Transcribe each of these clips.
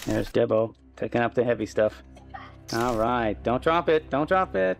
There's Debo, picking up the heavy stuff. All right, don't drop it, don't drop it.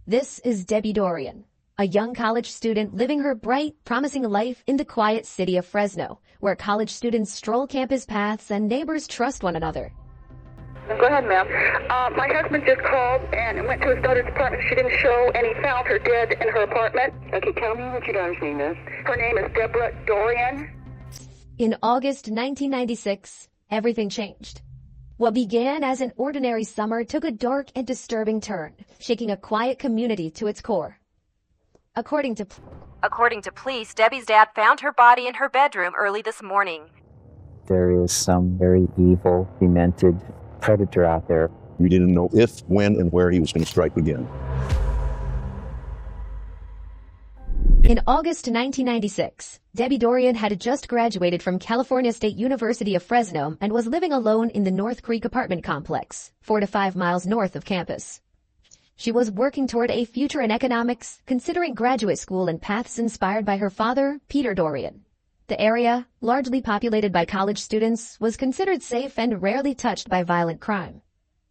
This is Debbie Dorian, a young college student living her bright, promising life in the quiet city of Fresno, where college students stroll campus paths and neighbors trust one another. Go ahead, ma'am. My husband just called and went to his daughter's apartment. She didn't show, and he found her dead in her apartment. Okay, tell me what your daughter's name is. Her name is Deborah Dorian. In August 1996, everything changed. What began as an ordinary summer took a dark and disturbing turn, shaking a quiet community to its core. According to police, Debbie's dad found her body in her bedroom early this morning. There is some very evil, demented predator out there. We didn't know if, when, and where he was going to strike again. In August 1996, Debbie Dorian had just graduated from California State University of Fresno and was living alone in the North Creek apartment complex, 4 to 5 miles north of campus. She was working toward a future in economics, considering graduate school and paths inspired by her father, Peter Dorian. The area, largely populated by college students, was considered safe and rarely touched by violent crime.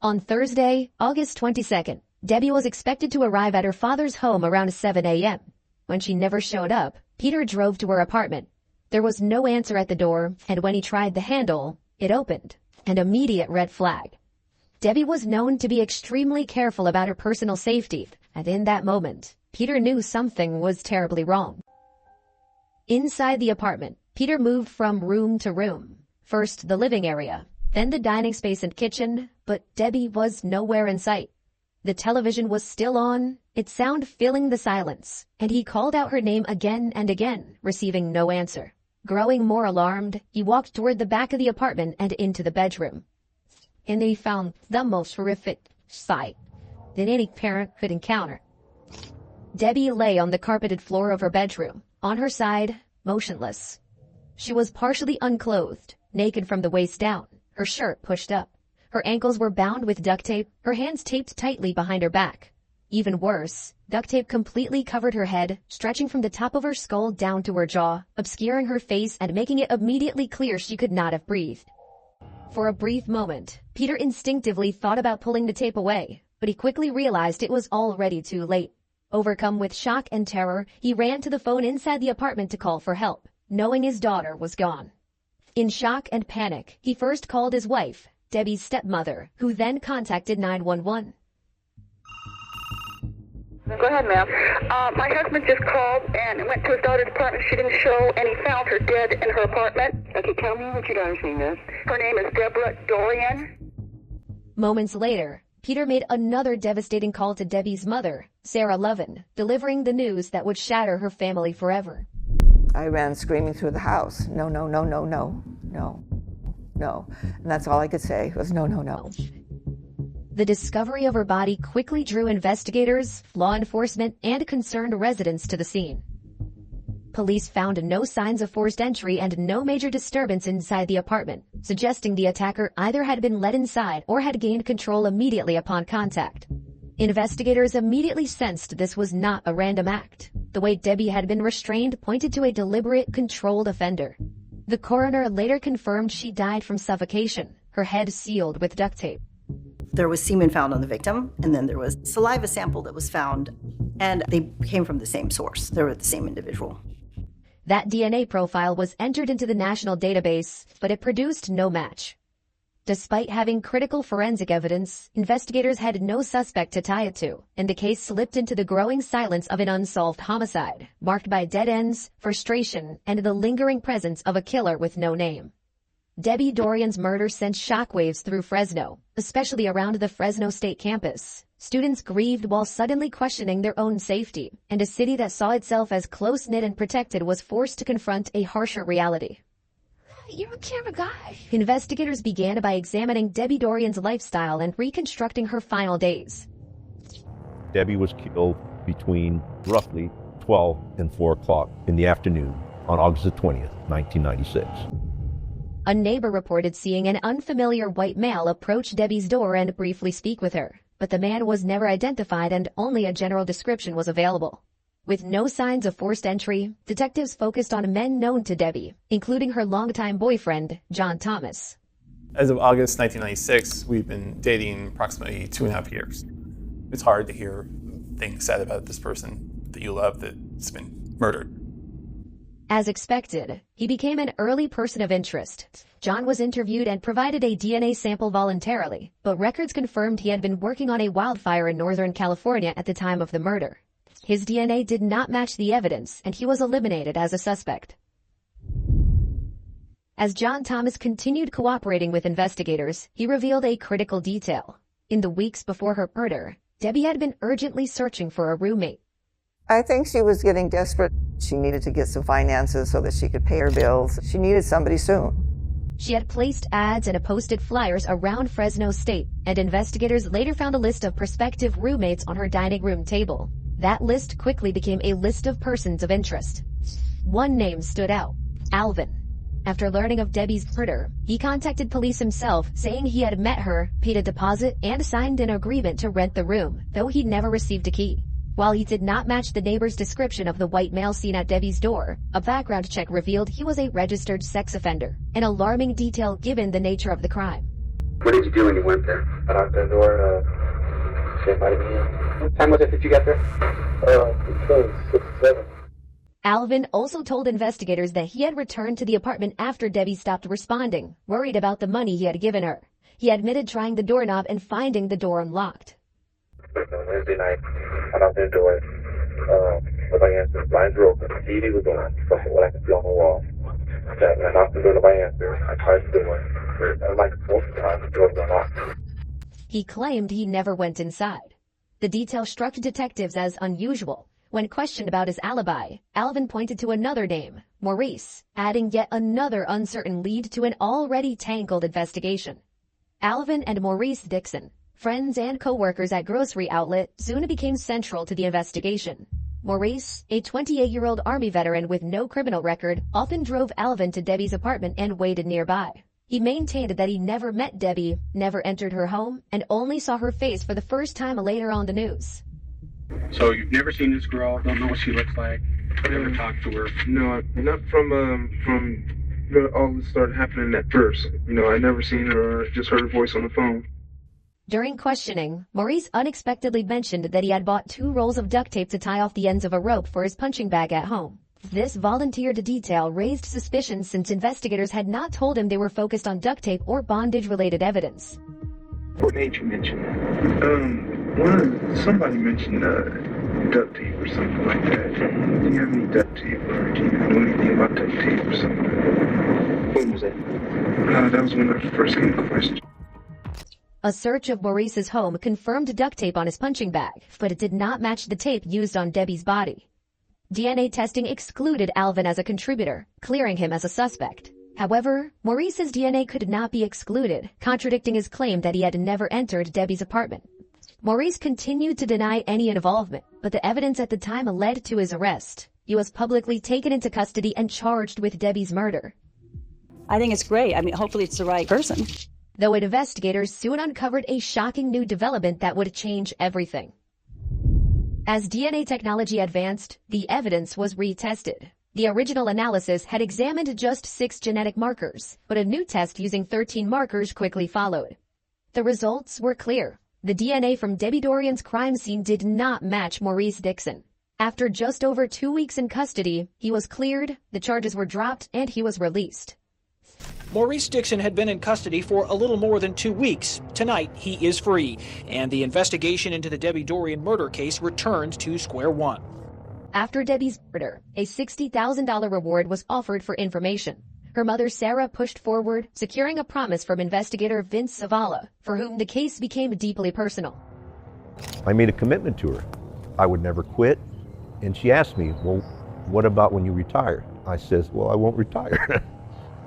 On Thursday, August 22nd, Debbie was expected to arrive at her father's home around 7 a.m. When she never showed up, Peter drove to her apartment. There was no answer at the door, and when he tried the handle, it opened. An immediate red flag. Debbie was known to be extremely careful about her personal safety, and in that moment, Peter knew something was terribly wrong. Inside the apartment, Peter moved from room to room. First the living area, then the dining space and kitchen, but Debbie was nowhere in sight. The television was still on, its sound filling the silence, and he called out her name again and again, receiving no answer. Growing more alarmed, he walked toward the back of the apartment and into the bedroom. And he found the most horrific sight that any parent could encounter. Debbie lay on the carpeted floor of her bedroom, on her side, motionless. She was partially unclothed, naked from the waist down, her shirt pushed up. Her ankles were bound with duct tape, her hands taped tightly behind her back. Even worse, duct tape completely covered her head, stretching from the top of her skull down to her jaw, obscuring her face and making it immediately clear she could not have breathed. For a brief moment, Peter instinctively thought about pulling the tape away, but he quickly realized it was already too late. Overcome with shock and terror, he ran to the phone inside the apartment to call for help, knowing his daughter was gone. In shock and panic, he first called his wife, Debbie's stepmother, who then contacted 911. Go ahead, ma'am. My husband just called and went to his daughter's apartment. She didn't show, and he found her dead in her apartment. Okay, tell me what your daughter's name is. Her name is Deborah Dorian. Moments later, Peter made another devastating call to Debbie's mother, Sarah Lovin, delivering the news that would shatter her family forever. I ran screaming through the house. No, no, no, no, no, no, no. And that's all I could say was no, no, no. The discovery of her body quickly drew investigators, law enforcement, and concerned residents to the scene. Police found no signs of forced entry and no major disturbance inside the apartment, suggesting the attacker either had been let inside or had gained control immediately upon contact. Investigators immediately sensed this was not a random act. The way Debbie had been restrained pointed to a deliberate, controlled offender. The coroner later confirmed she died from suffocation, her head sealed with duct tape. There was semen found on the victim, and then there was saliva sample that was found, and they came from the same source. They were the same individual. That DNA profile was entered into the national database, but it produced no match. Despite having critical forensic evidence, investigators had no suspect to tie it to, and the case slipped into the growing silence of an unsolved homicide, marked by dead ends, frustration, and the lingering presence of a killer with no name. Debbie Dorian's murder sent shockwaves through Fresno, especially around the Fresno State campus. Students grieved while suddenly questioning their own safety, and a city that saw itself as close-knit and protected was forced to confront a harsher reality. You're a camera guy. Investigators began by examining Debbie Dorian's lifestyle and reconstructing her final days. Debbie was killed between roughly 12 and 4 o'clock in the afternoon on August the 20th, 1996. A neighbor reported seeing an unfamiliar white male approach Debbie's door and briefly speak with her, but the man was never identified and only a general description was available. With no signs of forced entry, detectives focused on men known to Debbie, including her longtime boyfriend, John Thomas. As of August 1996, we've been dating approximately 2.5 years. It's hard to hear things said about this person that you love that's been murdered. As expected, he became an early person of interest. John was interviewed and provided a DNA sample voluntarily, but records confirmed he had been working on a wildfire in Northern California at the time of the murder. His DNA did not match the evidence, and he was eliminated as a suspect. As John Thomas continued cooperating with investigators, he revealed a critical detail. In the weeks before her murder, Debbie had been urgently searching for a roommate. I think she was getting desperate. She needed to get some finances so that she could pay her bills. She needed somebody soon. She had placed ads and posted flyers around Fresno State, and investigators later found a list of prospective roommates on her dining room table. That list quickly became a list of persons of interest. One name stood out: Alvin. After learning of Debbie's murder, he contacted police himself, saying he had met her, paid a deposit, and signed an agreement to rent the room, though he never received a key. While he did not match the neighbor's description of the white male seen at Debbie's door, a background check revealed he was a registered sex offender, an alarming detail given the nature of the crime. What did you do when you went there? I knocked on the door, she invited me in. What time was it that you got there? It was 6 or 7. Alvin also told investigators that he had returned to the apartment after Debbie stopped responding, worried about the money he had given her. He admitted trying the doorknob and finding the door unlocked. Wednesday night, I knocked on the door. Nobody answered. Blinds were open. The TV was on from what I could see on the wall. I knocked on the door. Nobody answered. I tried the door. I was like 4 times. The door was unlocked. He claimed he never went inside. The detail struck detectives as unusual. When questioned about his alibi, Alvin pointed to another name, Maurice, adding yet another uncertain lead to an already tangled investigation. Alvin and Maurice Dixon, friends and co-workers at grocery outlet, soon became central to the investigation. Maurice, a 28-year-old Army veteran with no criminal record, often drove Alvin to Debbie's apartment and waited nearby. He maintained that he never met Debbie, never entered her home, and only saw her face for the first time later on the news. So you've never seen this girl, don't know what she looks like, never talked to her? No, not from all this started happening at first. I never seen her, just heard her voice on the phone. During questioning, Maurice unexpectedly mentioned that he had bought 2 rolls of duct tape to tie off the ends of a rope for his punching bag at home. This volunteered detail raised suspicion since investigators had not told him they were focused on duct tape or bondage-related evidence. What made you mention that? Somebody mentioned duct tape or something like that. Do you have any duct tape, or do you know anything about duct tape or something? When was that? That was when I first came to question. A search of Maurice's home confirmed duct tape on his punching bag, but it did not match the tape used on Debbie's body. DNA testing excluded Alvin as a contributor, clearing him as a suspect. However, Maurice's DNA could not be excluded, contradicting his claim that he had never entered Debbie's apartment. Maurice continued to deny any involvement, but the evidence at the time led to his arrest. He was publicly taken into custody and charged with Debbie's murder. I think it's great. Hopefully it's the right person. Though investigators soon uncovered a shocking new development that would change everything. As DNA technology advanced, the evidence was retested. The original analysis had examined just 6 genetic markers, but a new test using 13 markers quickly followed. The results were clear. The DNA from Debbie Dorian's crime scene did not match Maurice Dixon. After just over 2 weeks in custody, he was cleared, the charges were dropped, and he was released. Maurice Dixon had been in custody for a little more than 2 weeks. Tonight, he is free, and the investigation into the Debbie Dorian murder case returned to square one. After Debbie's murder, a $60,000 reward was offered for information. Her mother, Sarah, pushed forward, securing a promise from investigator Vince Zavala, for whom the case became deeply personal. I made a commitment to her. I would never quit. And she asked me, well, what about when you retire? I says, well, I won't retire.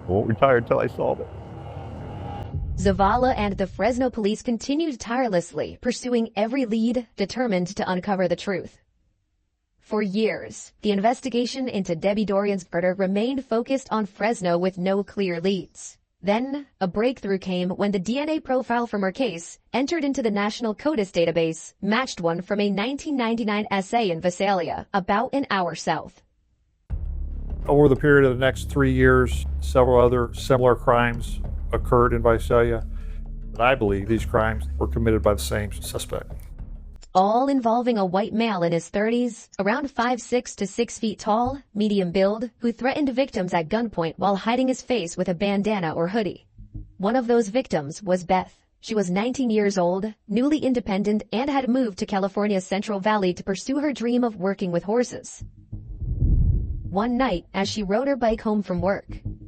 I won't retire until I solve it. Zavala and the Fresno police continued tirelessly, pursuing every lead, determined to uncover the truth. For years, the investigation into Debbie Dorian's murder remained focused on Fresno with no clear leads. Then, a breakthrough came when the DNA profile from her case, entered into the National CODIS database, matched one from a 1999 essay in Visalia, about an hour south. Over the period of the next 3 years, several other similar crimes occurred in Visalia, but I believe these crimes were committed by the same suspect. All involving a white male in his 30s, around 5'6" to 6 feet tall, medium build, who threatened victims at gunpoint while hiding his face with a bandana or hoodie. One of those victims was Beth. She was 19 years old, newly independent, and had moved to California's Central Valley to pursue her dream of working with horses. One night, as she rode her bike home from work,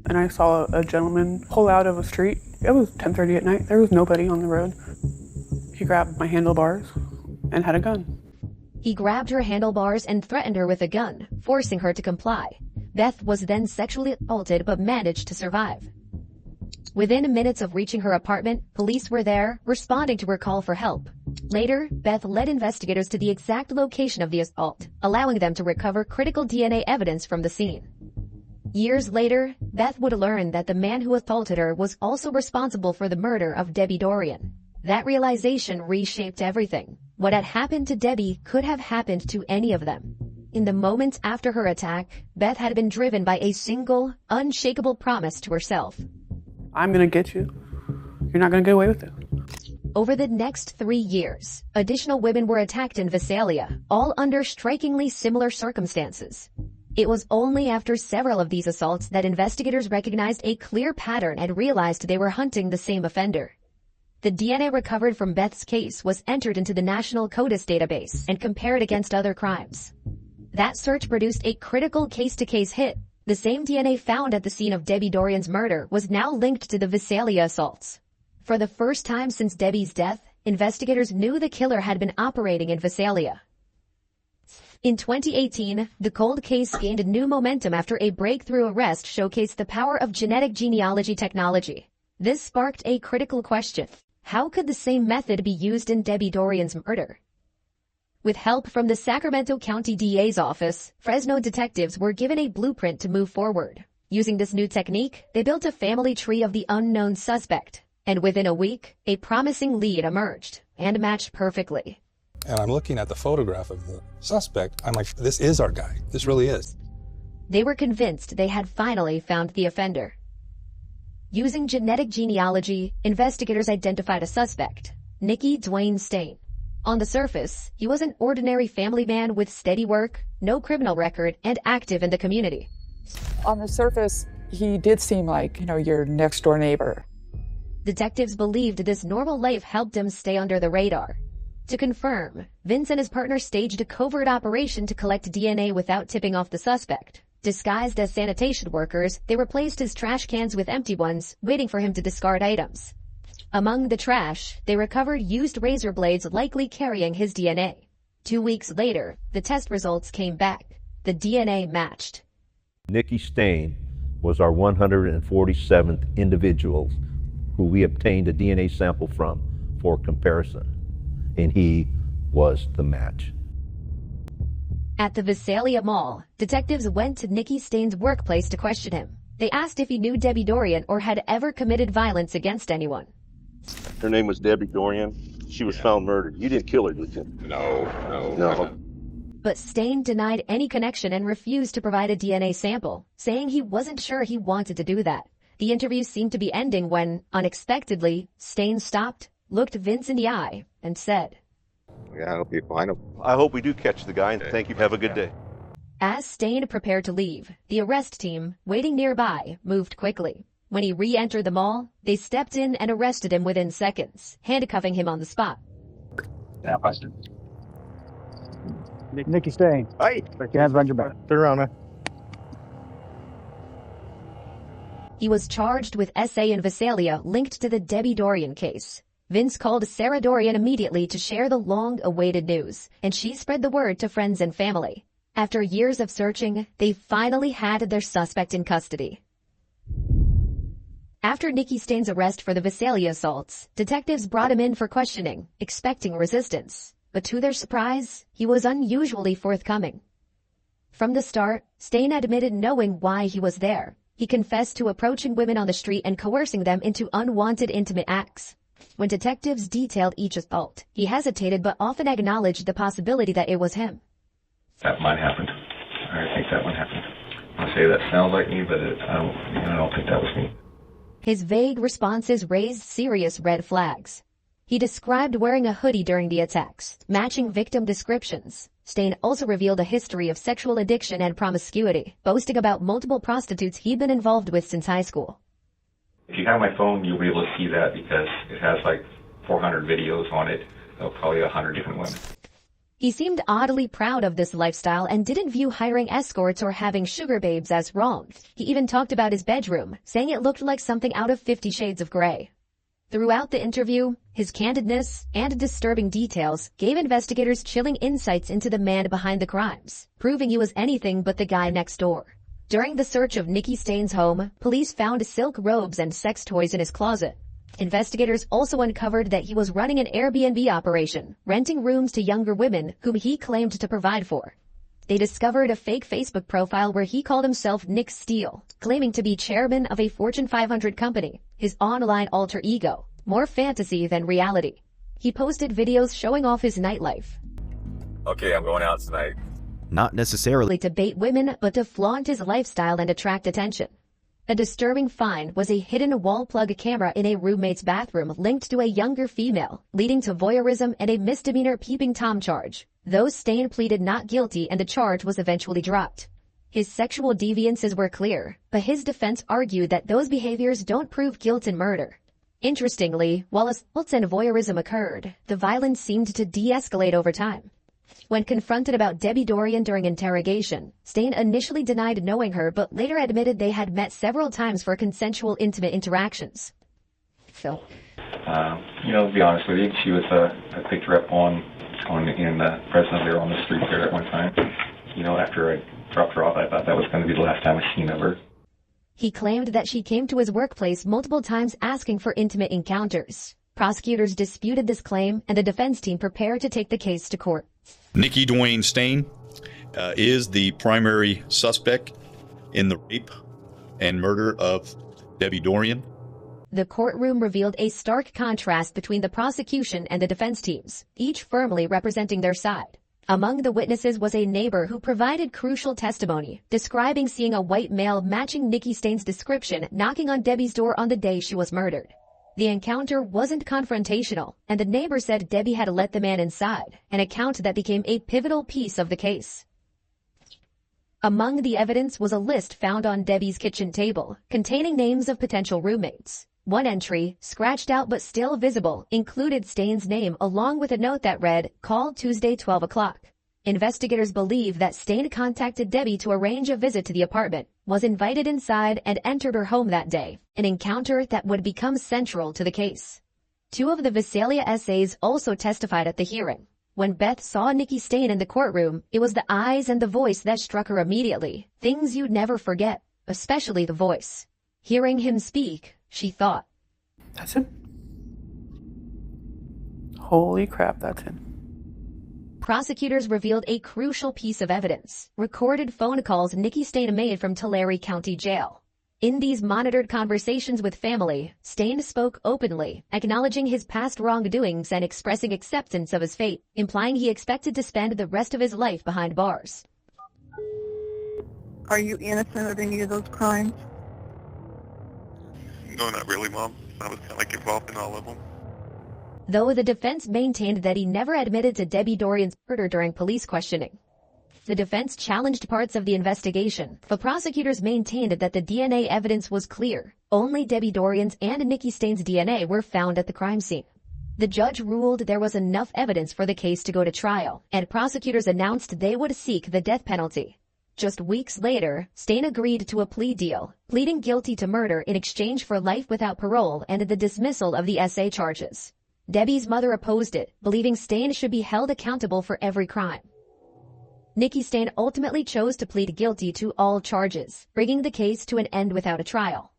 and I saw a gentleman pull out of a street. It was 10:30 at night. There was nobody on the road. He grabbed my handlebars and had a gun. He grabbed her handlebars and threatened her with a gun, forcing her to comply. Beth was then sexually assaulted but managed to survive. Within minutes of reaching her apartment, police were there, responding to her call for help. Later, Beth led investigators to the exact location of the assault, allowing them to recover critical DNA evidence from the scene. Years later, Beth would learn that the man who assaulted her was also responsible for the murder of Debbie Dorian. That realization reshaped everything. What had happened to Debbie could have happened to any of them. In the moments after her attack, Beth had been driven by a single, unshakable promise to herself. I'm gonna get you. You're not gonna get away with it. Over the next 3 years, additional women were attacked in Visalia, all under strikingly similar circumstances. It was only after several of these assaults that investigators recognized a clear pattern and realized they were hunting the same offender. The DNA recovered from Beth's case was entered into the National CODIS database and compared against other crimes. That search produced a critical case-to-case hit. The same DNA found at the scene of Debbie Dorian's murder was now linked to the Visalia assaults. For the first time since Debbie's death, investigators knew the killer had been operating in Visalia. In 2018, the cold case gained new momentum after a breakthrough arrest showcased the power of genetic genealogy technology. This sparked a critical question. How could the same method be used in Debbie Dorian's murder? With help from the Sacramento County DA's office, Fresno detectives were given a blueprint to move forward. Using this new technique, they built a family tree of the unknown suspect. And within a week, a promising lead emerged and matched perfectly. And I'm looking at the photograph of the suspect. I'm like, this is our guy. This really is. They were convinced they had finally found the offender. Using genetic genealogy, investigators identified a suspect, Nicky Dwayne Stain. On the surface, he was an ordinary family man with steady work, no criminal record, and active in the community. On the surface, he did seem like, your next door neighbor. Detectives believed this normal life helped him stay under the radar. To confirm, Vince and his partner staged a covert operation to collect DNA without tipping off the suspect. Disguised as sanitation workers, they replaced his trash cans with empty ones, waiting for him to discard items. Among the trash, they recovered used razor blades likely carrying his DNA. 2 weeks later, the test results came back. The DNA matched. Nicky Stain was our 147th individual who we obtained a DNA sample from for comparison, and he was the match. At the Visalia Mall, detectives went to Nicky Stain's workplace to question him. They asked if he knew Debbie Dorian or had ever committed violence against anyone. Her name was Debbie Dorian. She was found murdered. You didn't kill her, did you? No. But Stain denied any connection and refused to provide a DNA sample, saying he wasn't sure he wanted to do that. The interview seemed to be ending when, unexpectedly, Stain stopped, looked Vince in the eye, and said, Yeah, I hope you find him. I hope we do catch the guy, and thank you. Have a good day. As Stain prepared to leave, the arrest team, waiting nearby, moved quickly. When he re-entered the mall, they stepped in and arrested him within seconds, handcuffing him on the spot. Yeah, busted. Nicky Stain. Hi. Put your hands behind your back. Turn around, man. He was charged with SA in Visalia linked to the Debbie Dorian case. Vince called Sarah Dorian immediately to share the long-awaited news, and she spread the word to friends and family. After years of searching, they finally had their suspect in custody. After Nicky Stain's arrest for the Visalia assaults, detectives brought him in for questioning, expecting resistance. But to their surprise, he was unusually forthcoming. From the start, Stain admitted knowing why he was there. He confessed to approaching women on the street and coercing them into unwanted intimate acts. When detectives detailed each assault, he hesitated but often acknowledged the possibility that it was him. That might happen. I think that one happened. I say that sounds like me, but I don't think that was me. His vague responses raised serious red flags. He described wearing a hoodie during the attacks, matching victim descriptions. Stain also revealed a history of sexual addiction and promiscuity, boasting about multiple prostitutes he'd been involved with since high school. If you have my phone, you'll be able to see that because it has like 400 videos on it of probably 100 different women. He seemed oddly proud of this lifestyle and didn't view hiring escorts or having sugar babes as wrong. He even talked about his bedroom, saying it looked like something out of 50 Shades of Grey. Throughout the interview, his candidness and disturbing details gave investigators chilling insights into the man behind the crimes, proving he was anything but the guy next door. During the search of Nikki Stain's home, police found silk robes and sex toys in his closet. Investigators also uncovered that he was running an Airbnb operation, renting rooms to younger women whom he claimed to provide for. They discovered a fake Facebook profile where he called himself Nick Steele, claiming to be chairman of a Fortune 500 company, his online alter ego, more fantasy than reality. He posted videos showing off his nightlife. Okay, I'm going out tonight. Not necessarily to bait women, but to flaunt his lifestyle and attract attention. A disturbing find was a hidden wall plug camera in a roommate's bathroom linked to a younger female, leading to voyeurism and a misdemeanor peeping Tom charge. Though Stain pleaded not guilty and the charge was eventually dropped. His sexual deviances were clear, but his defense argued that those behaviors don't prove guilt in murder. Interestingly, while assaults and voyeurism occurred, the violence seemed to de-escalate over time. When confronted about Debbie Dorian during interrogation, Stain initially denied knowing her but later admitted they had met several times for consensual intimate interactions. So, To be honest with you, she was, I picked her up in Fresno there on the street there at one time. After I dropped her off, I thought that was going to be the last time I seen of her. He claimed that she came to his workplace multiple times asking for intimate encounters. Prosecutors disputed this claim, and the defense team prepared to take the case to court. Nikki Dwayne Stain is the primary suspect in the rape and murder of Debbie Dorian. The courtroom revealed a stark contrast between the prosecution and the defense teams, each firmly representing their side. Among the witnesses was a neighbor who provided crucial testimony, describing seeing a white male matching Nikki Stain's description knocking on Debbie's door on the day she was murdered. The encounter wasn't confrontational, and the neighbor said Debbie had let the man inside, an account that became a pivotal piece of the case. Among the evidence was a list found on Debbie's kitchen table, containing names of potential roommates. One entry, scratched out but still visible, included Stain's name along with a note that read, "Call Tuesday 12 o'clock." Investigators believe that Stain contacted Debbie to arrange a visit to the apartment, was invited inside, and entered her home that day, an encounter that would become central to the case. Two of the Visalia essays also testified at the hearing. When Beth saw Nikki Stain in the courtroom, it was the eyes and the voice that struck her immediately, things you'd never forget, especially the voice. Hearing him speak, she thought, "That's him? Holy crap, that's him." Prosecutors revealed a crucial piece of evidence, recorded phone calls Nikki Stain made from Tulare County Jail. In these monitored conversations with family, Stain spoke openly, acknowledging his past wrongdoings and expressing acceptance of his fate, implying he expected to spend the rest of his life behind bars. Are you innocent of any of those crimes? No, not really, Mom. I was kind of involved in all of them. Though the defense maintained that he never admitted to Debbie Dorian's murder during police questioning. The defense challenged parts of the investigation, but prosecutors maintained that the DNA evidence was clear. Only Debbie Dorian's and Nikki Stain's DNA were found at the crime scene. The judge ruled there was enough evidence for the case to go to trial, and prosecutors announced they would seek the death penalty. Just weeks later, Stain agreed to a plea deal, pleading guilty to murder in exchange for life without parole and the dismissal of the SA charges. Debbie's mother opposed it, believing Stain should be held accountable for every crime. Nikki Stain ultimately chose to plead guilty to all charges, bringing the case to an end without a trial.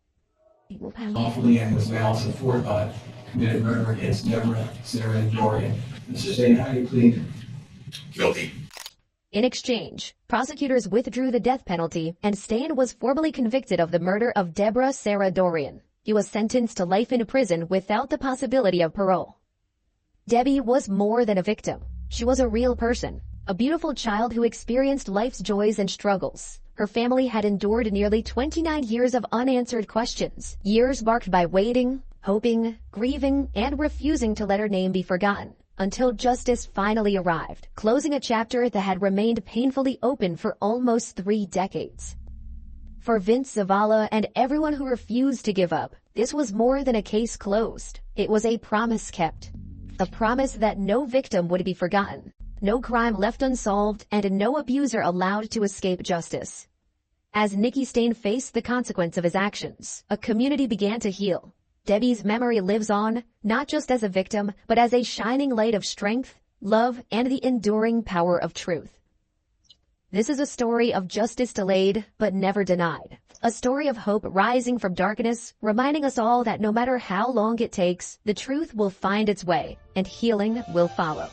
Lawfully and was malice aforethought committed murder against Deborah, Sarah, and Dorian. Mr. Stain, how do you plead? Guilty. In exchange, prosecutors withdrew the death penalty, and Stain was formally convicted of the murder of Deborah Sarah Dorian. He was sentenced to life in prison without the possibility of parole. Debbie was more than a victim. She was a real person, a beautiful child who experienced life's joys and struggles. Her family had endured nearly 29 years of unanswered questions, years marked by waiting, hoping, grieving, and refusing to let her name be forgotten, until justice finally arrived, closing a chapter that had remained painfully open for almost 3 decades. For Vince Zavala and everyone who refused to give up, this was more than a case closed. It was a promise kept. A promise that no victim would be forgotten, no crime left unsolved, and no abuser allowed to escape justice. As Nicky Stain faced the consequence of his actions, a community began to heal. Debbie's memory lives on, not just as a victim, but as a shining light of strength, love, and the enduring power of truth. This is a story of justice delayed, but never denied. A story of hope rising from darkness, reminding us all that no matter how long it takes, the truth will find its way, and healing will follow.